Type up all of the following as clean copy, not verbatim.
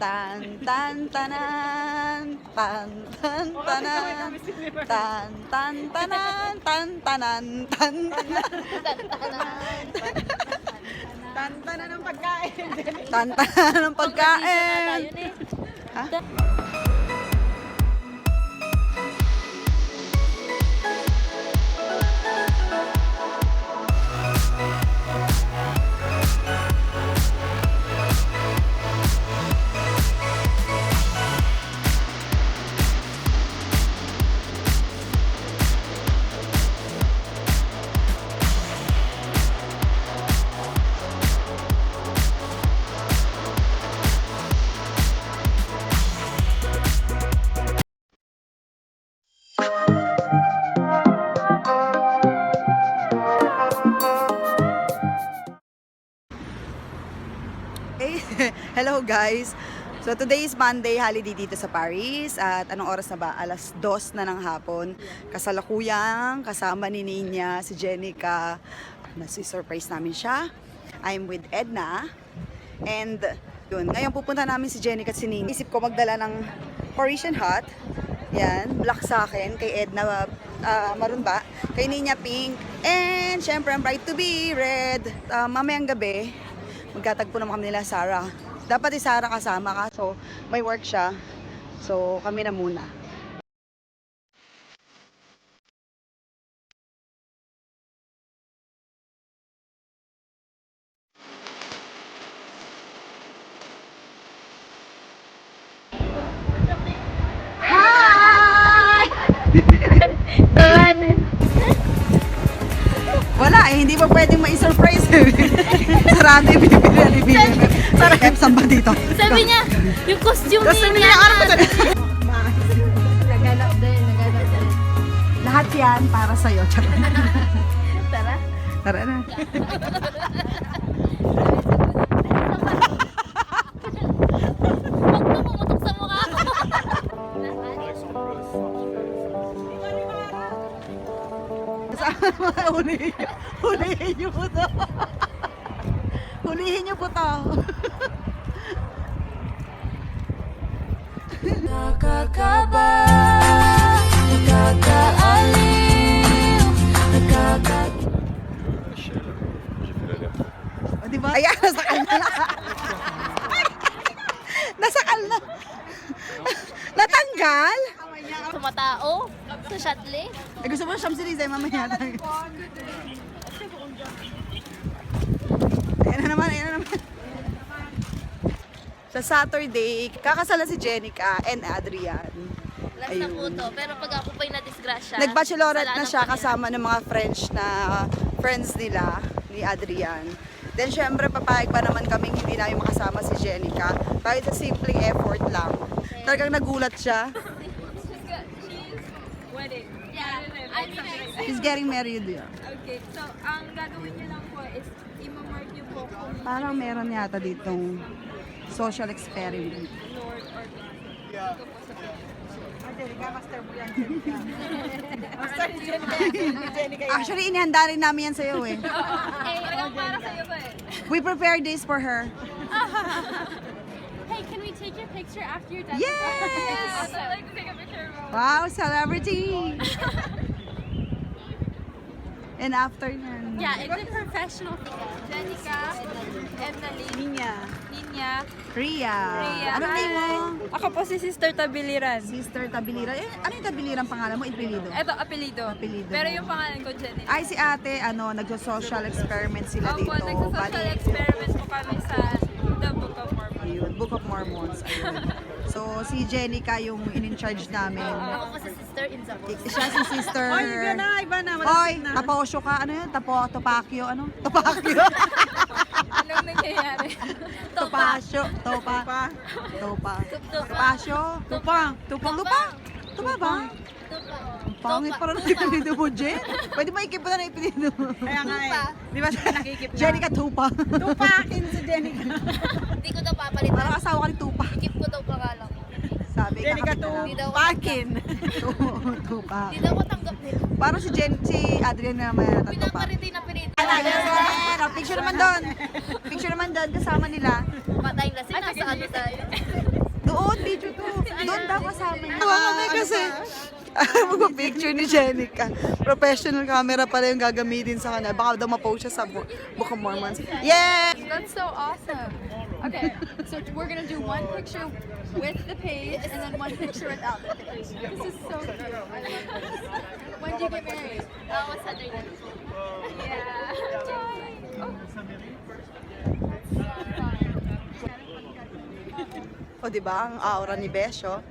Tan tan tanan, tan tan tanan, tan tan tanan, tan tanan, tan tanan. Tanta na ng pagkain. Tan tanan ng pagkain. Ha? Hey, hello guys! So today is Monday, holiday dito sa Paris. At anong oras na ba? Alas 2 na ng hapon. Kasalukuyang kasama ni Ninya, si Jenica. Nasi-surprise namin siya. I'm with Edna. And yun, ngayon pupunta namin si Jenica at si Ninya. Isip ko magdala ng Parisian hat. Yan, black sa akin. Kay Edna, maroon ba? Kay Ninya, pink. And syempre, ang bright to be red. Mamayang gabi, magkatagpo naman kami nila Sarah. Dapat si Sarah kasama ka, so may work siya. So kami na muna. Wala eh, hindi pa pwedeng mai-surprise eh. Sarado yung binibili. Sarap, saan ba dito? Sabi niya, yung costume Costume niya. niya, ano ba ito? Naganap din. Lahat yan para sa'yo. Tara. Tara na. Huwag mo pumutok sa mukha ko. Hulihin niyo po to. Hulihin niyo po to. Nakakaba, nakakaaliw, O, diba? Ayan, nasakal na. Nasakal na. Natanggal? Tumatao sa Chatley. Ay, gusto mo Champs-Élysées mamaya tayo. Ayan na naman, ayan na naman. Sa Saturday, kakasala si Jenica and Adrian. Last na po to. Pero pag ako pa'y na-disgrasya, Nag-bachelorette na siya kasalanan ko kasama ng mga friends nila, ni Adrian. Then syempre papayag pa naman kaming hindi namin makasama si Jenica. Kahit sa simpleng effort lang. Talagang nagulat siya. Wedding. Yeah. I mean, She's getting married. Yeah. Okay, so ang gagawin niyo lang po is i-mark niyo po kung Parang meron yata ditong social experiment. Lord or God. Ito po sa Actually, inihanda rin namin yan sa'yo eh. Talagang para sa'yo ba eh? We prepared this for her. hey, can we take your picture after you're done? Yes! Also, I'd like to take a picture of Wow, celebrity! And after yan. Yeah, it's a professional photo. Jenica, Emily, Ninya. Ninya, Ria. Rhea. Anong name mo? Ako po si Sister Tabiliran. Sister Tabiliran. Eh, ano yung Tabiliran pangalan mo? Apelido? Ito, apelido. Apelido Pero mo. yung pangalan ko, Jenny. Ay, si ate, nagso-social experiment sila Opo, dito. nagsa-social Bali, experiment po kami sa The Book of Mormon. ayun, Book of Mormons. Ayun. So, si Jenica yung in-charge namin. Ako po si Sister Inzabos. Siya si Sister. Iba na. Hoy, taposyo ka. Ano yun? Topakyo. Ano? Topakyo. Anong nangyayari? Topasyo. Topa. Topasyo. Tupang. Lupa. Tupa ba? Ang pangit para na ipinido mo, Jen. Pwede maikip pa na ipinido mo. Kaya nga eh. Di ba siya nakikip na? Jenica Tupa. Tupakin si Jenica. Hindi ko daw papalitan. Parang asawa ka ni Tupa. Ikip ko daw pangalan ko. Sabi, Jenica kakapit na lang. Hindi daw ako Tupakin. Tupa. Hindi daw ako tanggap nito. Parang si Adrian na naman Tupa. Pinapariti na piniti. Picture naman doon. Picture naman doon kasama nila. Patay na sila. Sa ano tayo? Doon, video to. Doon daw kasama niya. Kami kasi. Magpa-picture ni Jenica. Professional camera pala yung gagamitin sa kanya. Baka daw ma-post siya sa Book of Mormons. Yeah! That's so awesome. Okay, so we're gonna do one picture with the page and then one picture without the page. This is so cute. I love this. When do you get married? Saturday. Yeah. O, di ba? Ang aura ni Besho.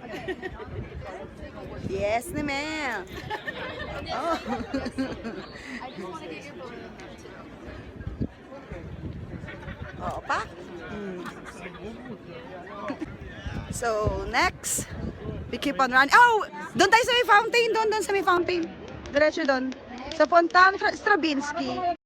Yes, ni Mel. Oh. I just want to get your photo. Oo pa? So, next, we keep on running. Oh! Doon tayo sa may fountain. Doon sa may fountain. Diretso doon. Sa Pontan Stravinsky.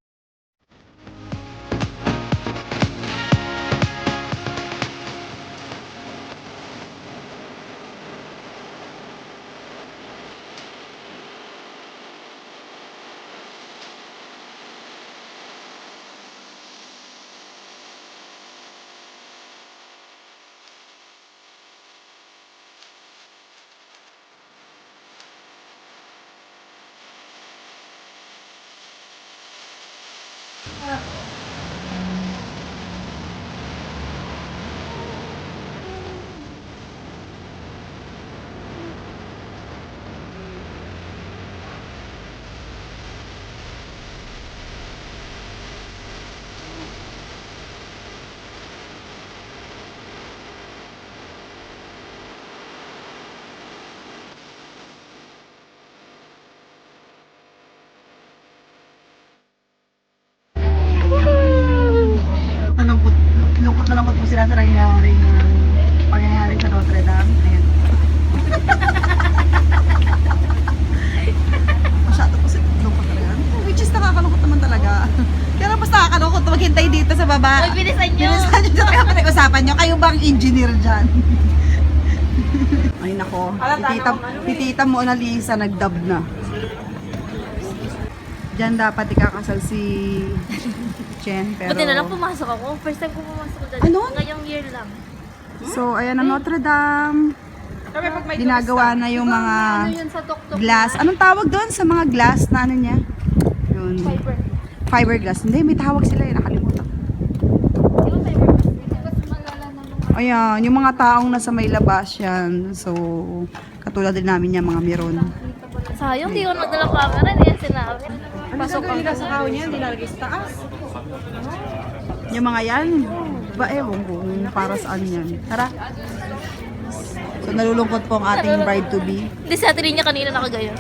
Lungkot na lungkot po sila sa nangyari ng pangyayari sa Notre Dame. Ayan. Masyado po sila lungkot talaga. Which is nakakalungkot naman talaga. Kaya mas nakakalungkot maghintay dito sa baba. Uy, bilisan nyo. Bilisan nyo dyan. Kaya pinag-usapan nyo. Kayo bang engineer dyan? Ay nako. Si Tita Mona Lisa nag-dub na. Diyan dapat ikakasal si Jen, pero... Buti na lang pumasok ako. First time ko pumasok dyan. Ano? Ngayong year lang. So, ayan ang Notre Dame. Kami pag may Ginagawa na yung mga Ano yun sa tok-tok? glass. Anong tawag doon sa mga glass na ano niya? Yun. Fiber. Fiberglass. Hindi, may tawag sila eh. Nakalimutan. Di ba fiber? Mas malala na nung Ayan, yung mga taong nasa may labas yan. So, katulad din namin yung mga meron. Sayang, di ko nadala camera. Hindi yan sinabi. Pasok ang sa kao niya, hindi nalagay sa taas. Yung mga yan, ba ewan ko kung para saan yan. Tara. So, nalulungkot po ang ating bride-to-be. Hindi sa atin niya kanina nakagaya.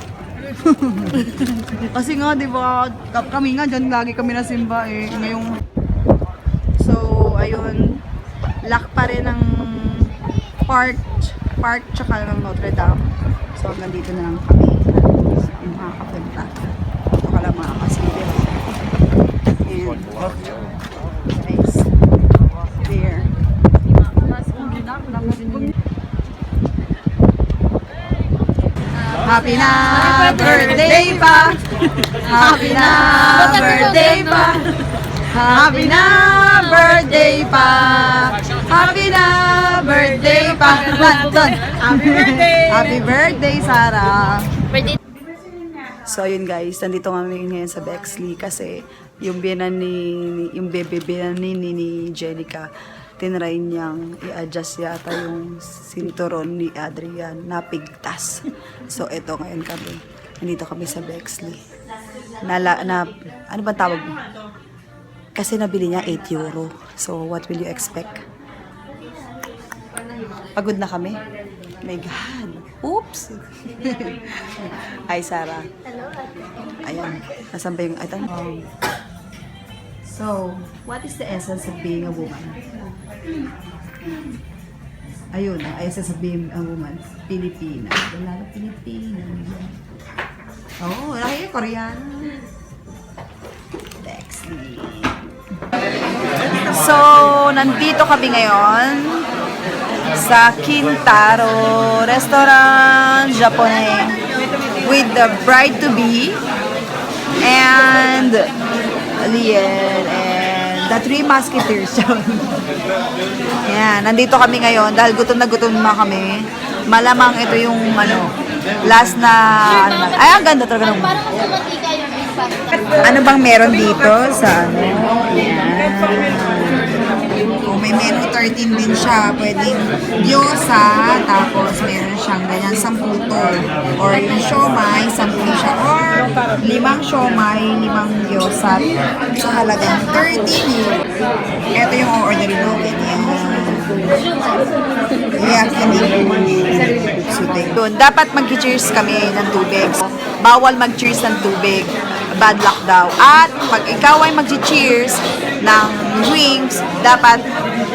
Kasi nga, di ba, kami nga dyan, lagi kami nasimba eh. Ngayong, so, ayun, lock pa rin ang park tsaka ng Notre Dame. So, hanggang dito na lang kami makakapunta. Ito ka lang makakasilip. And, nice. There. Happy na birthday pa! Happy na birthday pa! Happy na birthday pa! Happy na birthday pa! London! Happy birthday! Happy birthday, Sarah! Birthday. So yun guys, nandito kami ngayon sa Bexley kasi yung biyanan yung bebe biyanan ni Jenica, tinry niyang i-adjust yata yung sinturon ni Adrian, napigtas. So eto ngayon kami, nandito kami sa Bexley. Ano ba tawag mo? Kasi nabili niya 8 euro. So what will you expect? Pagod na kami. My God. Oops! Hi, Sarah. Hello, ate. Ayan. Nasaan ba yung... Ito. So, what is the essence of being a woman? Ayun, ang essence of being a woman. Pilipina. Lalo Pilipina. Oh, laki yung Koreano. Bexley. So, nandito kami ngayon sa Kintaro Restaurant Japonais with the bride-to-be and Liel and The Three Musketeers. Yan, nandito kami ngayon dahil gutom na kami. Malamang ito yung last na... Ay, ang ganda talaga ng... Parang mas matika yung beef pasta. Ano bang meron dito sa ano? Yan. Oh, may menu 13 din siya. Pwedeng gyoza, tapos meron siyang ganyan, 10 to. Or yung siomay, 10 siya. Or 5 siomay, 5 gyoza. Sa halagang 13 euro. Ito yung o-orderin natin. Yan. Doon, dapat mag-cheers kami ng tubig. Bawal mag-cheers ng tubig. Bad luck daw. At pag ikaw ay mag-cheers ng drinks, dapat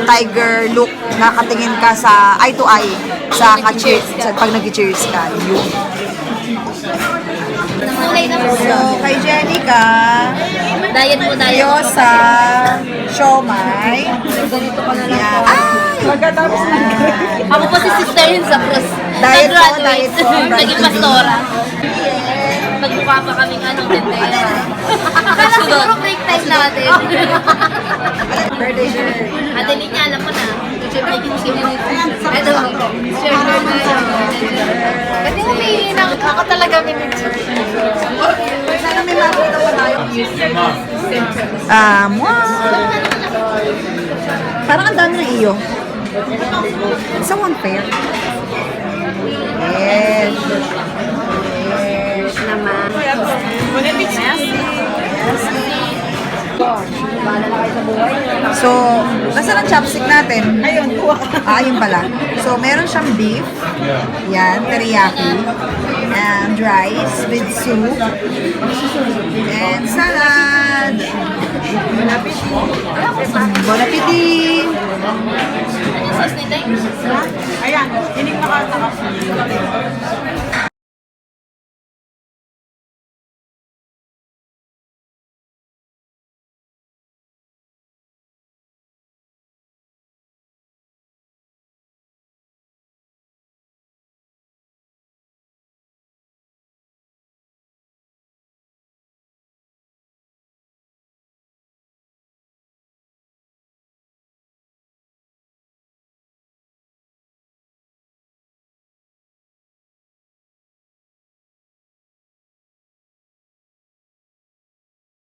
tiger look, nakatingin ka sa eye to eye sa ka-cheers, pag nag-cheers ka. Yun. Nakulay na po. So, kay Jenica, Diet po, diet. gyoza, siomay. Ganito pa na lang Yan. po. Pagkatapos ng Ako po si Sister Yun sa Cruz. Diet po, Nag-graduate. diet po. Naging pastora. Magmukha pa kaming tendera. Akala siguro break time natin. Ate Linya, alam mo na. Ito. Kasi humihingi na ako talaga miniature. Sana may makita pa tayo. Parang ang dami ng iyo. Sa one pair. Yes. Yes naman. So, nasa ang chopstick natin? Ayun, kuha ka. Ayun pala. So, meron siyang beef. Yan, teriyaki. And rice with soup. And salad. Bon appetit! Ano yung sauce nito? Ayan, hinig na ka.